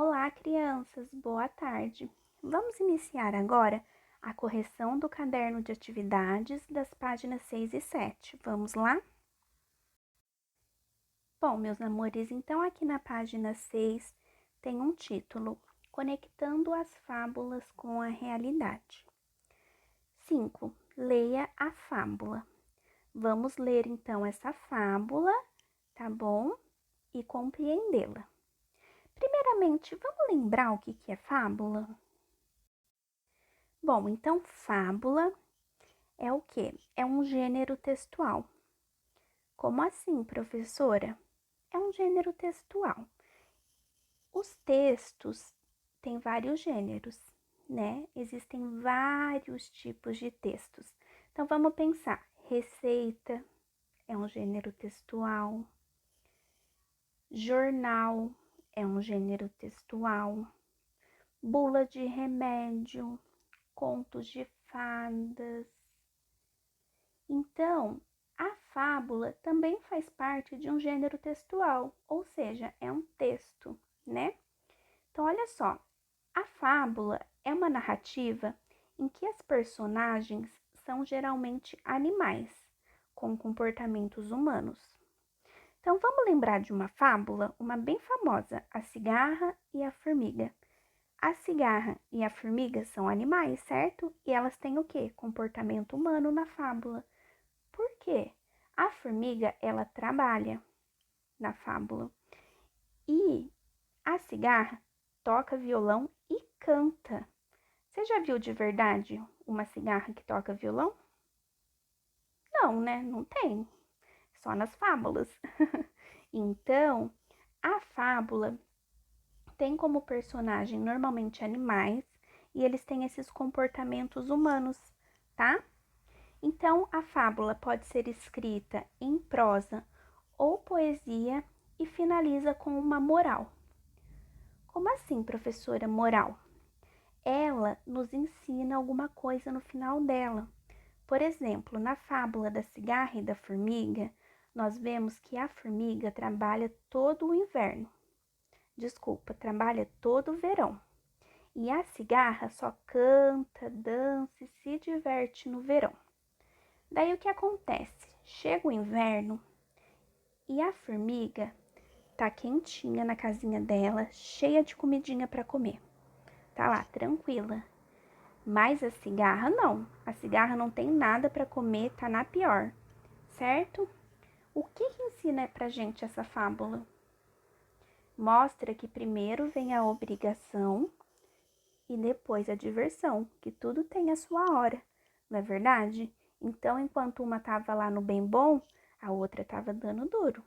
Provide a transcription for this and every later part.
Olá, crianças, boa tarde. Vamos iniciar agora a correção do caderno de atividades das páginas 6 e 7. Vamos lá? Bom, meus amores, então aqui na página 6 tem um título: Conectando as fábulas com a realidade. 5. Leia a fábula. Vamos ler então essa fábula, tá bom? E compreendê-la. Primeiramente, vamos lembrar o que é fábula? Bom, então fábula é o quê? É um gênero textual. Como assim, professora? É um gênero textual. Os textos têm vários gêneros, né? Existem vários tipos de textos. Então vamos pensar: receita é um gênero textual, jornal é um gênero textual, bula de remédio, contos de fadas. Então, a fábula também faz parte de um gênero textual, ou seja, é um texto, né? Então, olha só, a fábula é uma narrativa em que as personagens são geralmente animais, com comportamentos humanos. Então, vamos lembrar de uma fábula, uma bem famosa, A Cigarra e a Formiga. A cigarra e a formiga são animais, certo? E elas têm o quê? Comportamento humano na fábula. Por quê? A formiga, ela trabalha na fábula. E a cigarra toca violão e canta. Você já viu de verdade uma cigarra que toca violão? Não, né? Não tem. Só nas fábulas. Então, a fábula tem como personagem normalmente animais e eles têm esses comportamentos humanos, tá? Então, a fábula pode ser escrita em prosa ou poesia e finaliza com uma moral. Como assim, professora, moral? Ela nos ensina alguma coisa no final dela. Por exemplo, na fábula da cigarra e da formiga, nós vemos que a formiga trabalha todo o inverno. Desculpa, trabalha todo o verão. E a cigarra só canta, dança e se diverte no verão. Daí o que acontece? Chega o inverno e a formiga tá quentinha na casinha dela, cheia de comidinha para comer. Tá lá, tranquila. Mas a cigarra não. A cigarra não tem nada para comer, tá na pior. Certo? O que ensina pra gente essa fábula? Mostra que primeiro vem a obrigação e depois a diversão, que tudo tem a sua hora, não é verdade? Então, enquanto uma estava lá no bem bom, a outra estava dando duro.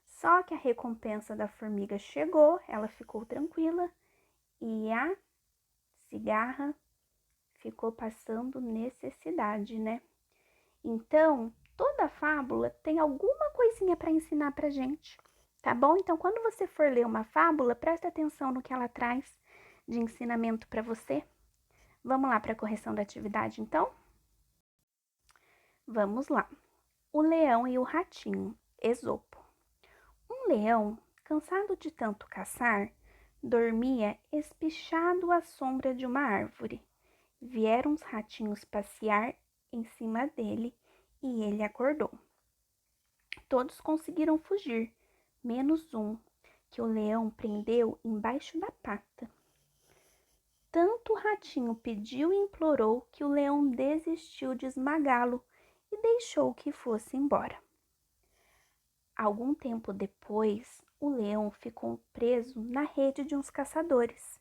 Só que a recompensa da formiga chegou, ela ficou tranquila e a cigarra ficou passando necessidade, né? Então, toda fábula tem alguma coisinha para ensinar pra gente, tá bom? Então, quando você for ler uma fábula, presta atenção no que ela traz de ensinamento para você. Vamos lá para a correção da atividade, então? Vamos lá. O leão e o ratinho, Esopo. Um leão, cansado de tanto caçar, dormia espichado à sombra de uma árvore. Vieram os ratinhos passear em cima dele e ele acordou. Todos conseguiram fugir, menos um, que o leão prendeu embaixo da pata. Tanto o ratinho pediu e implorou que o leão desistiu de esmagá-lo e deixou que fosse embora. Algum tempo depois, o leão ficou preso na rede de uns caçadores.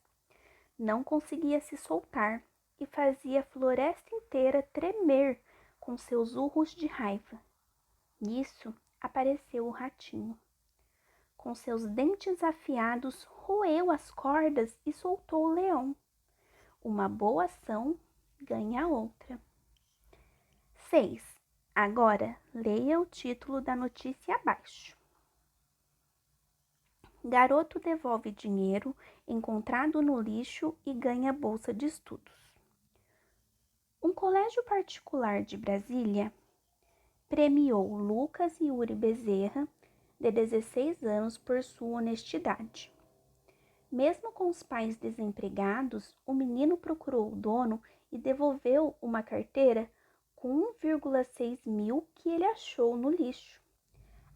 Não conseguia se soltar e fazia a floresta inteira tremer com seus urros de raiva. Nisso, apareceu o ratinho. Com seus dentes afiados, roeu as cordas e soltou o leão. Uma boa ação ganha outra. 6. Agora, leia o título da notícia abaixo. Garoto devolve dinheiro encontrado no lixo e ganha bolsa de estudos. Um colégio particular de Brasília premiou Lucas Yuri Bezerra, de 16 anos, por sua honestidade. Mesmo com os pais desempregados, o menino procurou o dono e devolveu uma carteira com 1,6 mil que ele achou no lixo.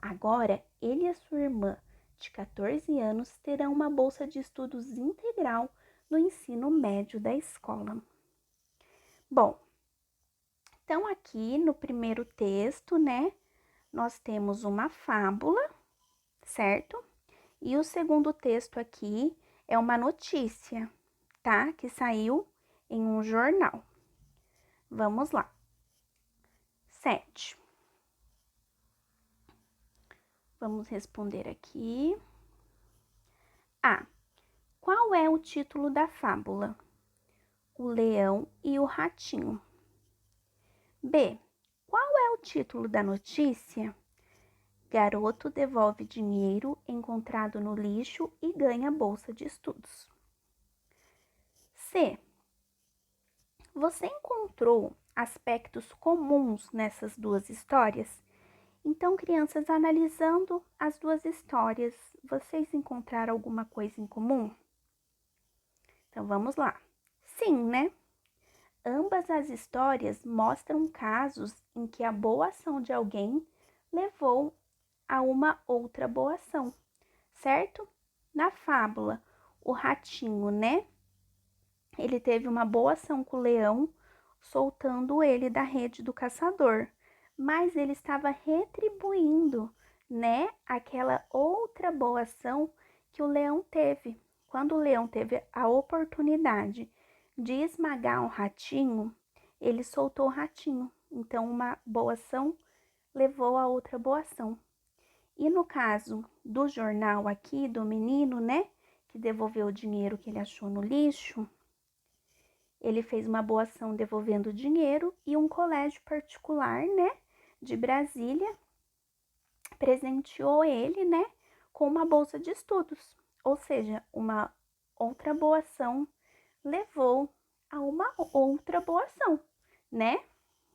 Agora, ele e a sua irmã, de 14 anos, terão uma bolsa de estudos integral no ensino médio da escola. Bom, então aqui no primeiro texto, né, nós temos uma fábula, certo? E o segundo texto aqui é uma notícia, tá? Que saiu em um jornal. Vamos lá. 7. Vamos responder aqui. A. Qual é o título da fábula? O Leão e o Ratinho. B. Qual é o título da notícia? Garoto devolve dinheiro encontrado no lixo e ganha bolsa de estudos. C. Você encontrou aspectos comuns nessas duas histórias? Então, crianças, analisando as duas histórias, vocês encontraram alguma coisa em comum? Então, vamos lá. Sim, né? Ambas as histórias mostram casos em que a boa ação de alguém levou a uma outra boa ação, certo? Na fábula, o ratinho, né? Ele teve uma boa ação com o leão, soltando ele da rede do caçador, mas ele estava retribuindo, né, aquela outra boa ação que o leão teve. Quando o leão teve a oportunidade de esmagar um ratinho, ele soltou o ratinho. Então, uma boa ação levou a outra boa ação. E no caso do jornal aqui, do menino, né, que devolveu o dinheiro que ele achou no lixo, ele fez uma boa ação devolvendo o dinheiro e um colégio particular, né, de Brasília, presenteou ele, né, com uma bolsa de estudos. Ou seja, uma outra boa ação levou a uma outra boa ação, né?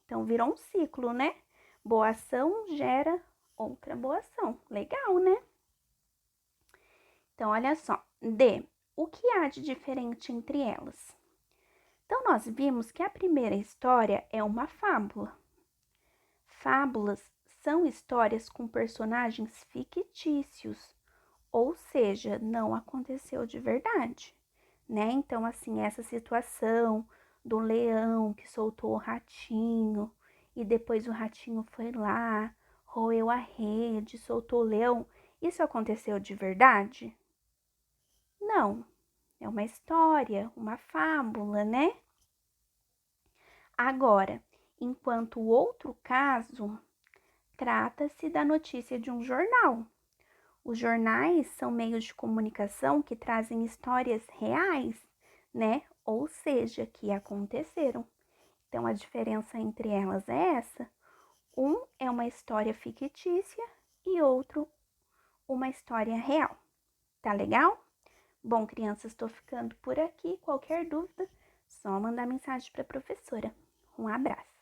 Então, virou um ciclo, né? Boa ação gera outra boa ação. Legal, né? Então, olha só. D. O que há de diferente entre elas? Então, nós vimos que a primeira história é uma fábula. Fábulas são histórias com personagens fictícios, ou seja, não aconteceu de verdade, né? Então, assim, essa situação do leão que soltou o ratinho e depois o ratinho foi lá, roeu a rede, soltou o leão, isso aconteceu de verdade? Não, é uma história, uma fábula, né? Agora, enquanto o outro caso trata-se da notícia de um jornal. Os jornais são meios de comunicação que trazem histórias reais, né? Ou seja, que aconteceram. Então, a diferença entre elas é essa. Um é uma história fictícia e outro uma história real. Tá legal? Bom, crianças, estou ficando por aqui. Qualquer dúvida, só mandar mensagem para a professora. Um abraço.